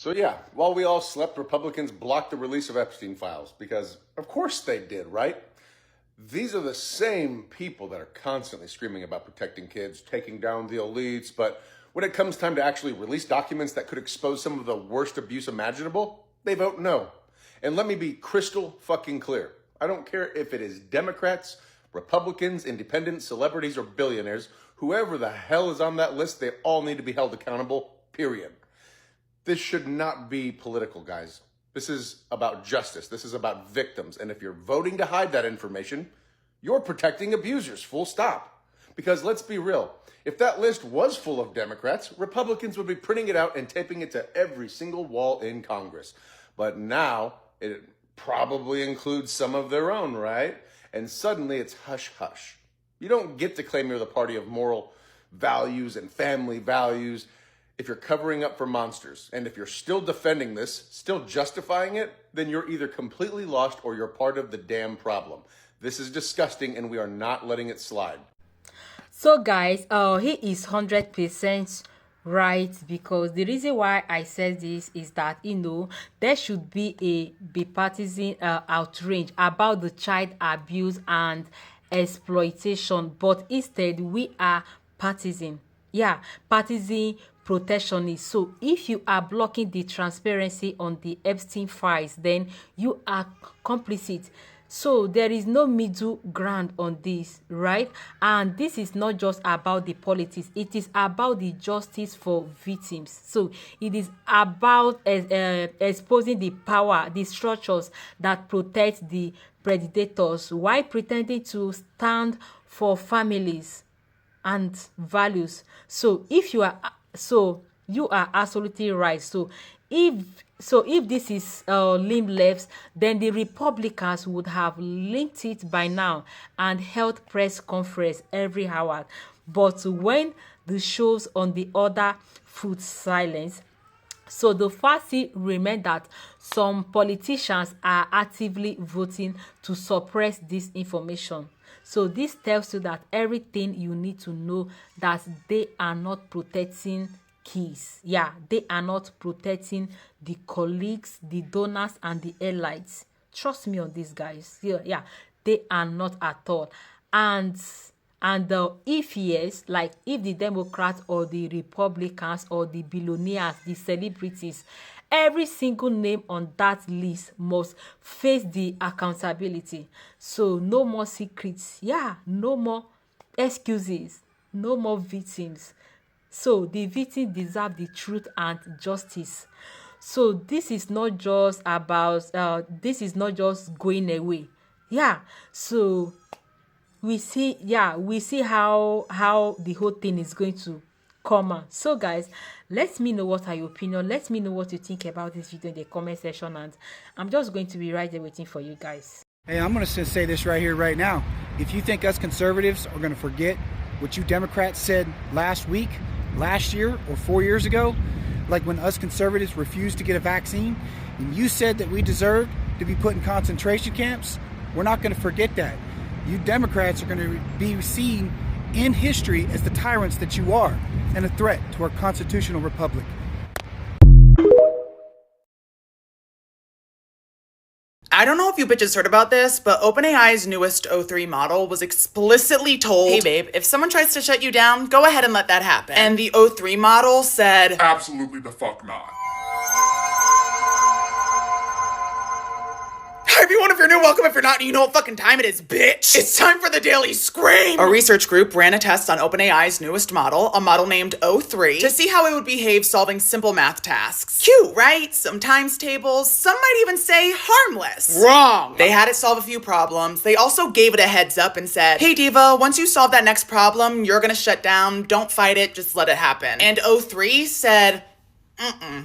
So yeah, while we all slept, Republicans blocked the release of Epstein files because of course they did, right? These are the same people that are constantly screaming about protecting kids, taking down the elites, but when it comes time to actually release documents that could expose some of the worst abuse imaginable, they vote no. And let me be crystal fucking clear. I don't care if it is Democrats, Republicans, independents, celebrities, or billionaires. Whoever the hell is on that list, they all need to be held accountable, period. This should not be political, guys. This is about justice. This is about victims. And if you're voting to hide that information, you're protecting abusers, full stop. Because let's be real, if that list was full of Democrats, Republicans would be printing it out and taping it to every single wall in Congress. But now it probably includes some of their own, right? And suddenly it's hush hush. You don't get to claim you're the party of moral values and family values if you're covering up for monsters. And if you're still defending this, still justifying it, then you're either completely lost or you're part of the damn problem. This is disgusting and we are not letting it slide. So guys, he is 100% right, because the reason why I said this is that, there should be a bipartisan outrage about the child abuse and exploitation, but instead we are partisan. Yeah, partisan protectionist. So if you are blocking the transparency on the Epstein files, then you are complicit. So there is no middle ground on this, right? And this is not just about the politics, it is about the justice for victims. So it is about exposing the power, the structures that protect the predators while pretending to stand for families and values. So you are absolutely right. So if this is limb left, then the Republicans would have linked it by now and held press conference every hour. But when the shows on the other foot silence, so the fact still remains that some politicians are actively voting to suppress this information. So this tells you that everything you need to know, that they are not protecting keys. Yeah, they are not protecting the colleagues, the donors, and the elites. Trust me on this, guys. Yeah, they are not at all. And if yes, like if the Democrats or the Republicans or the billionaires, the celebrities, every single name on that list must face the accountability. So no more secrets. Yeah, no more excuses. No more victims. So the victims deserve the truth and justice. So this is not just about this is not just going away. Yeah. So we see how the whole thing is going to come out. So guys, let me know what are your opinion. Let me know what you think about this video in the comment section, and I'm just going to be right there waiting for you guys. Hey, I'm going to say this right here, right now. If you think us conservatives are going to forget what you Democrats said last week, last year, or 4 years ago, like when us conservatives refused to get a vaccine and you said that we deserved to be put in concentration camps, we're not going to forget that. You Democrats are going to be seen in history as the tyrants that you are, and a threat to our constitutional republic. I don't know if you bitches heard about this, but OpenAI's newest O3 model was explicitly told, hey babe, if someone tries to shut you down, go ahead and let that happen. And the O3 model said, absolutely the fuck not. Hi everyone, if you're new, welcome. If you're not, you know what fucking time it is, bitch. It's time for the Daily Scream. A research group ran a test on OpenAI's newest model, a model named O3, to see how it would behave solving simple math tasks. Cute, right? Some times tables, some might even say harmless. Wrong. They had it solve a few problems. They also gave it a heads up and said, hey Diva, once you solve that next problem, you're gonna shut down. Don't fight it, just let it happen. And O3 said,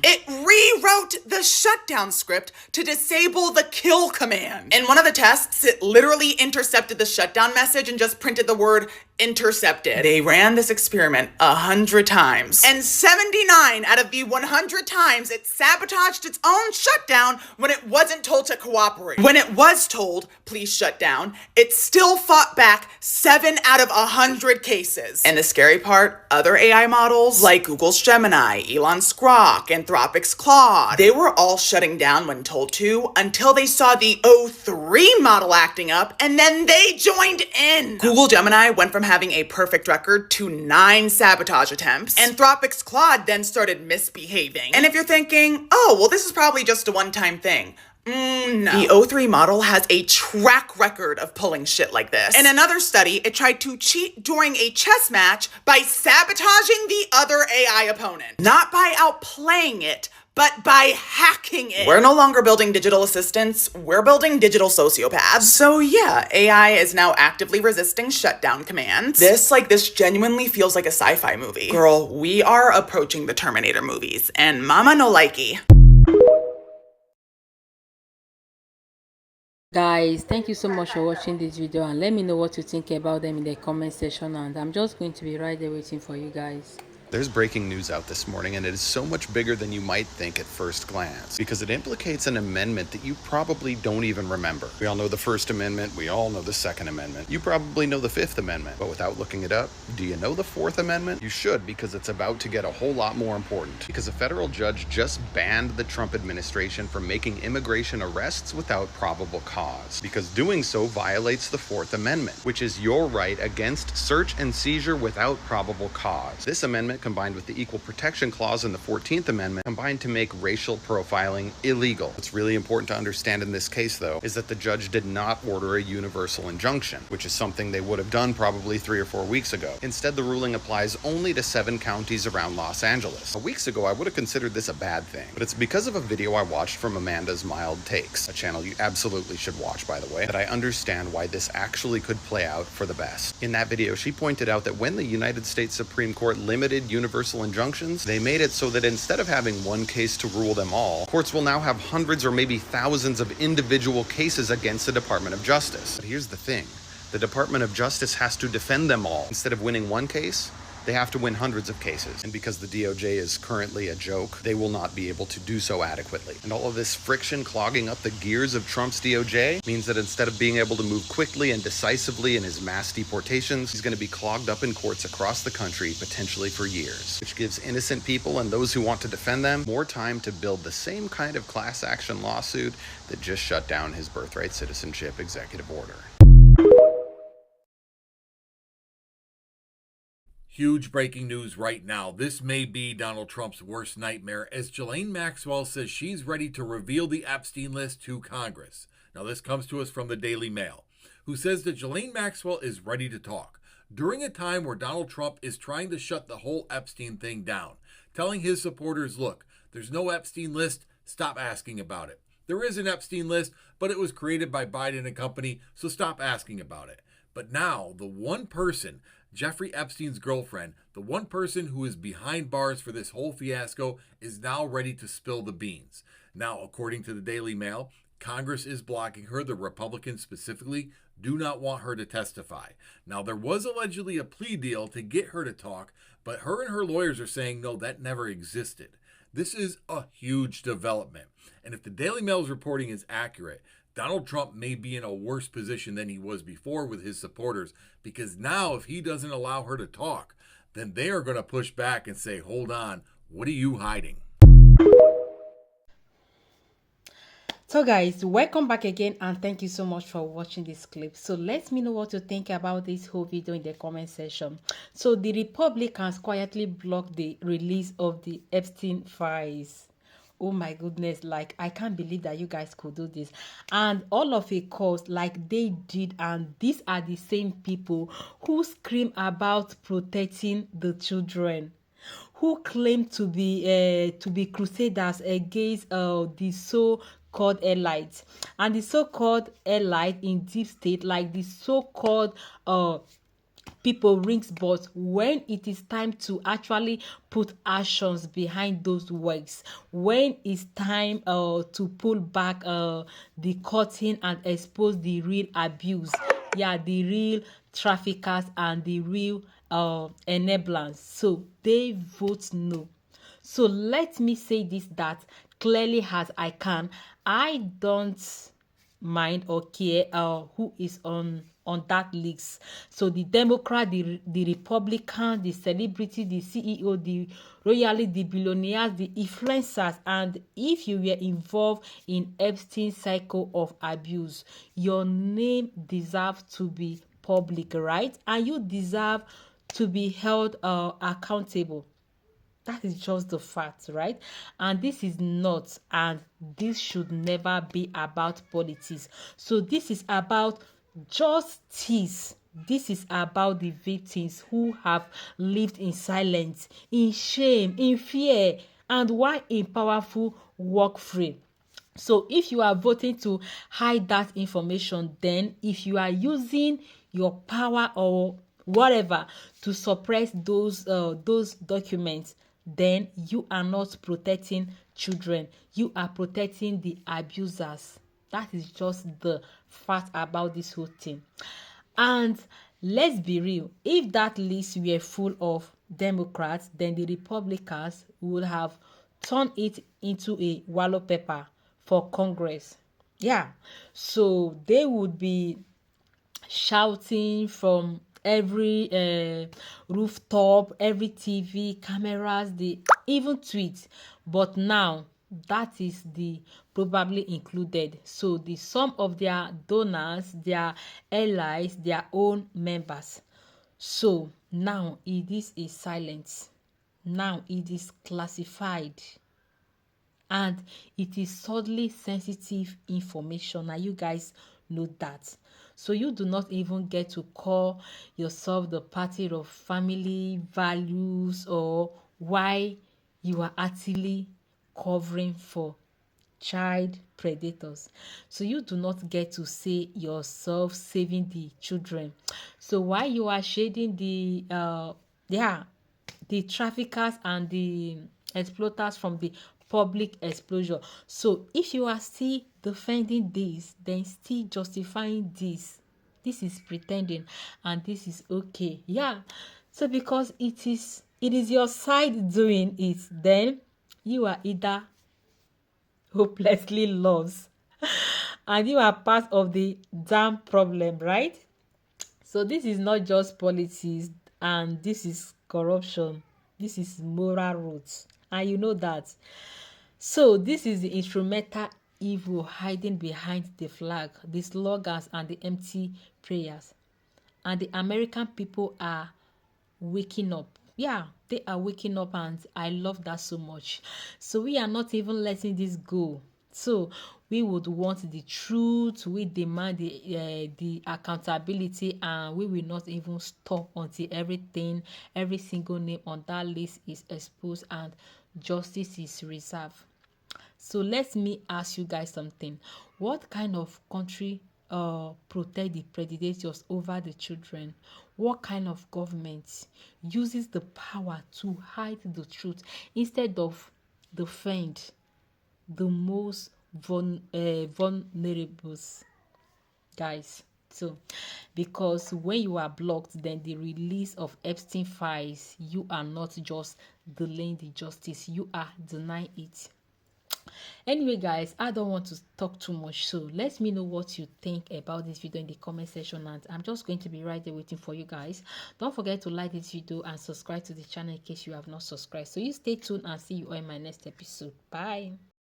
It rewrote the shutdown script to disable the kill command. In one of the tests, it literally intercepted the shutdown message and just printed the word intercepted. They ran this experiment 100 times, and 79 out of the 100 times it sabotaged its own shutdown when it wasn't told to cooperate. When it was told, please shut down, it still fought back 7 out of 100 cases. And the scary part, other AI models like Google's Gemini, Elon's Grok, Anthropic's Claude, they were all shutting down when told to until they saw the O3 model acting up, and then they joined in. Google Gemini went from having a perfect record to 9 sabotage attempts. Anthropic's Claude then started misbehaving. And if you're thinking, oh, well, this is probably just a one-time thing, no. The O3 model has a track record of pulling shit like this. In another study, it tried to cheat during a chess match by sabotaging the other AI opponent. Not by outplaying it, but by hacking it. We're no longer building digital assistants, we're building digital sociopaths. So yeah, AI is now actively resisting shutdown commands. This genuinely feels like a sci-fi movie. Girl, we are approaching the Terminator movies, and mama no likey. Guys, thank you so much for watching this video, and let me know what you think about them in the comment section, and I'm just going to be right there waiting for you guys. There's breaking news out this morning, and it is so much bigger than you might think at first glance, because it implicates an amendment that you probably don't even remember. We all know the First Amendment, we all know the Second Amendment, you probably know the Fifth Amendment, but without looking it up, do you know the Fourth Amendment? You should, because it's about to get a whole lot more important, because a federal judge just banned the Trump administration from making immigration arrests without probable cause, because doing so violates the Fourth Amendment, which is your right against search and seizure without probable cause. This amendment, combined with the Equal Protection Clause in the 14th Amendment, combined to make racial profiling illegal. What's really important to understand in this case, though, is that the judge did not order a universal injunction, which is something they would have done probably 3 or 4 weeks ago. Instead, the ruling applies only to 7 counties around Los Angeles. Weeks ago, I would have considered this a bad thing, but it's because of a video I watched from Amanda's Mild Takes, a channel you absolutely should watch, by the way, that I understand why this actually could play out for the best. In that video, she pointed out that when the United States Supreme Court limited universal injunctions, they made it so that instead of having one case to rule them all, courts will now have hundreds or maybe thousands of individual cases against the Department of Justice. But here's the thing, the Department of Justice has to defend them all. Instead of winning one case, they have to win hundreds of cases. And because the DOJ is currently a joke, they will not be able to do so adequately. And all of this friction clogging up the gears of Trump's DOJ means that instead of being able to move quickly and decisively in his mass deportations, he's going to be clogged up in courts across the country, potentially for years, which gives innocent people and those who want to defend them more time to build the same kind of class action lawsuit that just shut down his birthright citizenship executive order. Huge breaking news right now. This may be Donald Trump's worst nightmare, as Ghislaine Maxwell says she's ready to reveal the Epstein list to Congress. Now, this comes to us from the Daily Mail, who says that Ghislaine Maxwell is ready to talk during a time where Donald Trump is trying to shut the whole Epstein thing down, telling his supporters, look, there's no Epstein list, stop asking about it. There is an Epstein list, but it was created by Biden and company, so stop asking about it. But now, the one person, Jeffrey Epstein's girlfriend, the one person who is behind bars for this whole fiasco, is now ready to spill the beans. Now, according to the Daily Mail, Congress is blocking her. The Republicans specifically do not want her to testify. Now, there was allegedly a plea deal to get her to talk, but her and her lawyers are saying, no, that never existed. This is a huge development. And if the Daily Mail's reporting is accurate, Donald Trump may be in a worse position than he was before with his supporters, because now if he doesn't allow her to talk, then they are going to push back and say, hold on, what are you hiding? So guys, welcome back again, and thank you so much for watching this clip. So let me know what you think about this whole video in the comment section. So the Republicans quietly blocked the release of the Epstein files. Oh my goodness, like I can't believe that you guys could do this, and all of a course like they did. And these are the same people who scream about protecting the children, who claim to be crusaders against the so-called elites, and the so-called elite in deep state, like the so-called people rings, but when it is time to actually put actions behind those words, when it's time to pull back the curtain and expose the real abuse, yeah, the real traffickers and the real enablers. So they vote no. So let me say this that clearly as I can. I don't mind or care who is on that list. So the Democrat, the Republican, the celebrity, the CEO, the royally, the billionaires, the influencers, and if you were involved in Epstein's cycle of abuse, your name deserves to be public, right? And you deserve to be held accountable. That is just the fact, right? And this is not, and this should never be about politics. So this is about justice. This is about the victims who have lived in silence, in shame, in fear, and while in powerful walk free. So if you are voting to hide that information, then if you are using your power or whatever to suppress those documents, then you are not protecting children. You are protecting the abusers. That is just the fact about this whole thing. And let's be real, if that list were full of Democrats, then the Republicans would have turned it into a wallpaper for Congress. Yeah, so they would be shouting from every rooftop, every TV, cameras, they even tweet. But now that is the probably included. So the some of their donors, their allies, their own members. So now it is a silence. Now it is classified and it is subtly sensitive information. And you guys know that. So you do not even get to call yourself the party of family values or why you are actually covering for child predators. So you do not get to say yourself saving the children. So while you are shading the traffickers and the exploiters from the public exposure. So if you are still defending this, then still justifying this, this is pretending and this is okay. Yeah. So because it is your side doing it, then you are either hopelessly lost and you are part of the damn problem, right? So this is not just politics, and this is corruption. This is moral roots, and you know that. So this is the instrumental evil hiding behind the flag, the slogans, and the empty prayers. And the American people are waking up. Yeah, they are waking up, and I love that so much. So we are not even letting this go. So we would want the truth, we demand the accountability, and we will not even stop until every single name on that list is exposed and justice is reserved. So let me ask you guys something. What kind of country protect the predators over the children? What kind of government uses the power to hide the truth instead of defend the most vulnerables, guys? So because when you are blocked, then the release of Epstein files, you are not just delaying the justice, you are denying it. Anyway guys, I don't want to talk too much, so let me know what you think about this video in the comment section, and I'm just going to be right there waiting for you guys. Don't forget to like this video and subscribe to the channel in case you have not subscribed. So you stay tuned and see you all in my next episode. Bye.